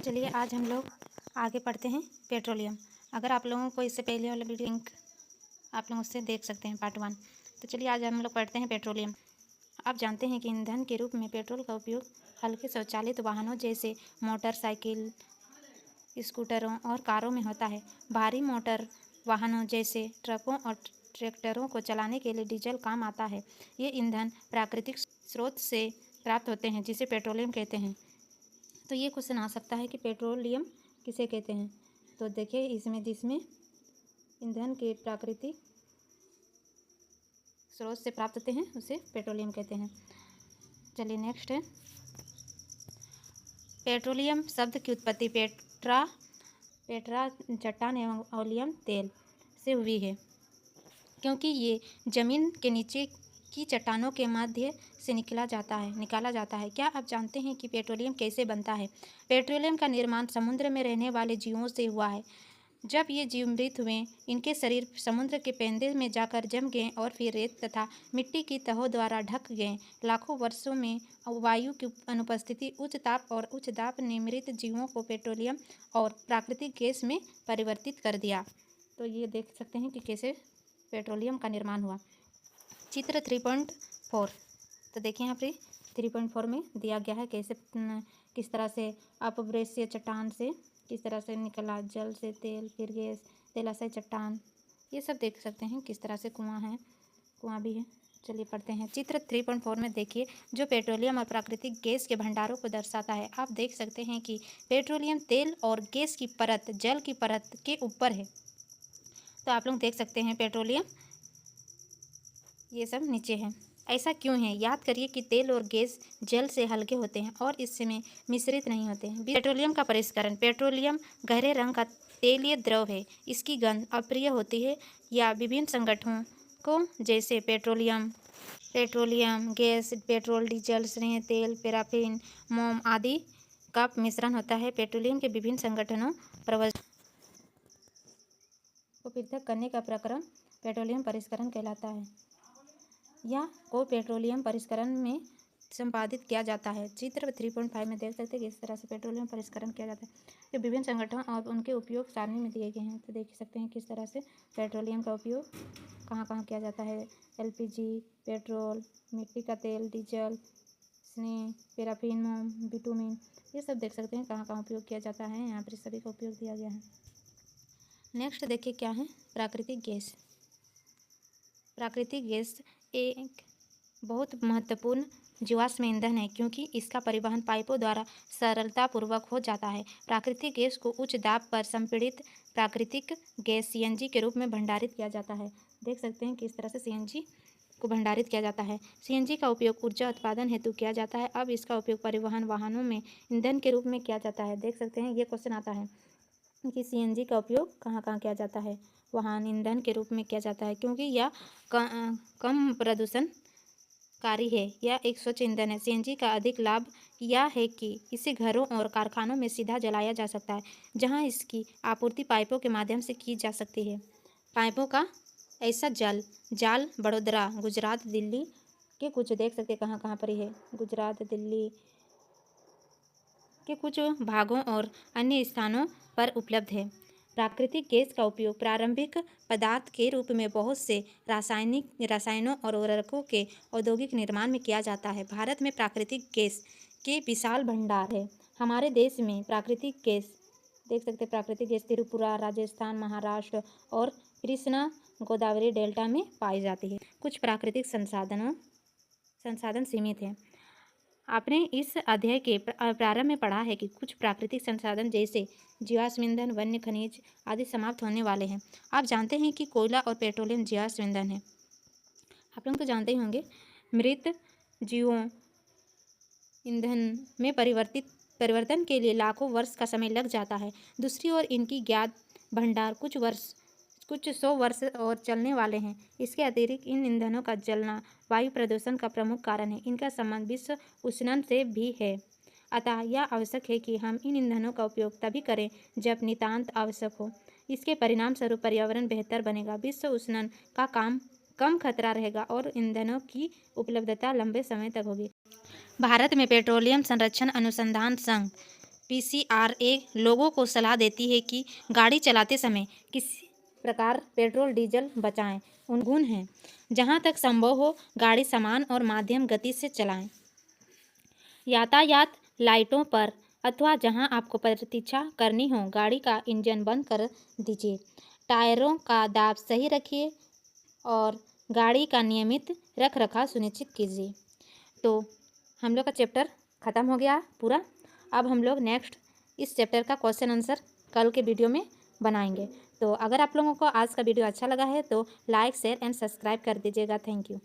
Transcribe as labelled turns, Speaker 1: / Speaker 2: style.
Speaker 1: चलिए आज हम लोग आगे पढ़ते हैं पेट्रोलियम। अगर आप लोगों को इससे पहले वाला वीडियो लिंक आप लोग उससे देख सकते हैं पार्ट 1। तो चलिए आज हम लोग पढ़ते हैं पेट्रोलियम। आप जानते हैं कि ईंधन के रूप में पेट्रोल का उपयोग हल्के स्वचालित वाहनों जैसे मोटरसाइकिल, स्कूटरों और कारों में होता है। भारी मोटर वाहनों जैसे ट्रकों और ट्रैक्टरों को चलाने के लिए डीजल काम आता है। ये ईंधन प्राकृतिक स्रोत से प्राप्त होते हैं जिसे पेट्रोलियम कहते हैं। तो ये क्वेश्चन आ सकता है कि पेट्रोलियम किसे कहते हैं। तो देखिए इसमें जिसमें ईंधन के प्राकृतिक स्रोत से प्राप्त होते हैं उसे पेट्रोलियम कहते हैं। चलिए नेक्स्ट है, पेट्रोलियम शब्द की उत्पत्ति पेट्रा चट्टान एवं ओलियम तेल से हुई है, क्योंकि ये जमीन के नीचे की चट्टानों के मध्य से निकाला जाता है। क्या आप जानते हैं कि पेट्रोलियम कैसे बनता है? पेट्रोलियम का निर्माण समुद्र में रहने वाले जीवों से हुआ है। जब ये जीव मृत हुए, इनके शरीर समुद्र के पेंदे में जाकर जम गए और फिर रेत तथा मिट्टी की तहों द्वारा ढक गए। लाखों वर्षों में वायु की अनुपस्थिति, उच्च ताप और उच्च दाब ने मृत जीवों को पेट्रोलियम और प्राकृतिक गैस में परिवर्तित कर दिया। तो ये देख सकते हैं कि कैसे पेट्रोलियम का निर्माण हुआ। चित्र 3.4। तो देखिए यहाँ पे 3.4 में दिया गया है कैसे किस तरह से अपभ्रंशीय चट्टान से किस तरह से निकला, जल से तेल, फिर गैस, तेलाशय चट्टान, ये सब देख सकते हैं किस तरह से कुआं भी है। चलिए पढ़ते हैं। चित्र 3.4 में देखिए जो पेट्रोलियम और प्राकृतिक गैस के भंडारों को दर्शाता है। आप देख सकते हैं कि पेट्रोलियम तेल और गैस की परत जल की परत के ऊपर है। तो आप लोग देख सकते हैं पेट्रोलियम ये सब नीचे है। ऐसा क्यों है? याद करिए कि तेल और गैस जल से हल्के होते हैं और इसमें मिश्रित नहीं होते हैं। पेट्रोलियम का परिष्करण। पेट्रोलियम गहरे रंग का तेलीय द्रव है। इसकी गंध अप्रिय होती है या विभिन्न संगठनों को जैसे पेट्रोलियम गैस, पेट्रोल, डीजल, स्नेह तेल, पैराफिन, मोम आदि का मिश्रण होता है। पेट्रोलियम के विभिन्न संगठनों को पृथक करने का प्रक्रम पेट्रोलियम परिष्करण कहलाता है या को पेट्रोलियम परिष्करण में संपादित किया जाता है। चित्र 3.5 में देख सकते हैं कि इस तरह से पेट्रोलियम परिष्करण किया जाता है। ये विभिन्न संगठन और उनके उपयोग सारणी में दिए गए हैं। तो देख सकते हैं किस तरह से पेट्रोलियम का उपयोग कहाँ कहाँ किया जाता है। एलपीजी, पेट्रोल, मिट्टी का तेल, डीजल, स्नेह, पैराफिन, मोम, बिटुमिन, ये सब देख सकते हैं कहाँ कहाँ उपयोग किया जाता है। यहाँ पर सभी का उपयोग दिया गया है। नेक्स्ट देखिए क्या है, प्राकृतिक गैस। प्राकृतिक गैस एक बहुत महत्वपूर्ण जीवाश्म ईंधन है क्योंकि इसका परिवहन पाइपों द्वारा सरलतापूर्वक हो जाता है। प्राकृतिक गैस को उच्च दाब पर संपीड़ित प्राकृतिक गैस सीएनजी के रूप में भंडारित किया जाता है। देख सकते हैं किस तरह से सीएनजी को भंडारित किया जाता है। सीएनजी का उपयोग ऊर्जा उत्पादन हेतु किया जाता है। अब इसका उपयोग परिवहन वाहनों में ईंधन के रूप में किया जाता है। देख सकते हैं ये क्वेश्चन आता है कि सीएनजी का उपयोग कहाँ कहाँ किया जाता है। वाहन ईंधन के रूप में किया जाता है क्योंकि यह कम प्रदूषणकारी है। यह एक स्वच्छ ईंधन है। सीएनजी का अधिक लाभ यह है कि इसे घरों और कारखानों में सीधा जलाया जा सकता है, जहां इसकी आपूर्ति पाइपों के माध्यम से की जा सकती है। पाइपों का ऐसा जाल बड़ोदरा, गुजरात, दिल्ली के कुछ देख सकते हैं कहाँ कहाँ पर है। गुजरात, दिल्ली के कुछ भागों और अन्य स्थानों पर उपलब्ध है। प्राकृतिक गैस का उपयोग प्रारंभिक पदार्थ के रूप में बहुत से रसायनों और उर्वरकों के औद्योगिक निर्माण में किया जाता है। भारत में प्राकृतिक गैस के विशाल भंडार है। हमारे देश में प्राकृतिक गैस देख सकते हैं। प्राकृतिक गैस त्रिपुरा, राजस्थान, महाराष्ट्र और कृष्णा गोदावरी डेल्टा में पाई जाती है। कुछ प्राकृतिक संसाधन सीमित हैं। आपने इस अध्याय के प्रारंभ में पढ़ा है कि कुछ प्राकृतिक संसाधन जैसे जीवाश्म ईंधन, वन्य खनिज आदि समाप्त होने वाले हैं। आप जानते हैं कि कोयला और पेट्रोलियम जीवाश्म ईंधन है। आप लोग तो जानते ही होंगे। मृत जीवों ईंधन में परिवर्तन के लिए लाखों वर्ष का समय लग जाता है। दूसरी ओर इनकी ज्ञात भंडार कुछ सौ वर्ष और चलने वाले हैं। इसके अतिरिक्त इन ईंधनों का जलना वायु प्रदूषण का प्रमुख कारण है। इनका संबंध विश्व उष्णन से भी है। अतः यह आवश्यक है कि हम इन ईंधनों का उपयोग तभी करें जब नितांत आवश्यक हो। इसके परिणाम स्वरूप पर्यावरण बेहतर बनेगा, विश्व उष्णन का कम खतरा रहेगा और ईंधनों की उपलब्धता लंबे समय तक होगी। भारत में पेट्रोलियम संरक्षण अनुसंधान संघ PCRA लोगों को सलाह देती है कि गाड़ी चलाते समय किसी प्रकार पेट्रोल डीजल बचाएं। गुण हैं, जहां तक संभव हो गाड़ी समान और माध्यम गति से चलाएं। यातायात लाइटों पर अथवा जहां आपको प्रतीक्षा करनी हो गाड़ी का इंजन बंद कर दीजिए। टायरों का दाब सही रखिए और गाड़ी का नियमित रख रखाव सुनिश्चित कीजिए। तो हम लोग का चैप्टर ख़त्म हो गया पूरा। अब हम लोग नेक्स्ट इस चैप्टर का क्वेश्चन आंसर कल के वीडियो में बनाएंगे। तो अगर आप लोगों को आज का वीडियो अच्छा लगा है तो लाइक शेयर एंड सब्सक्राइब कर दीजिएगा। Thank you.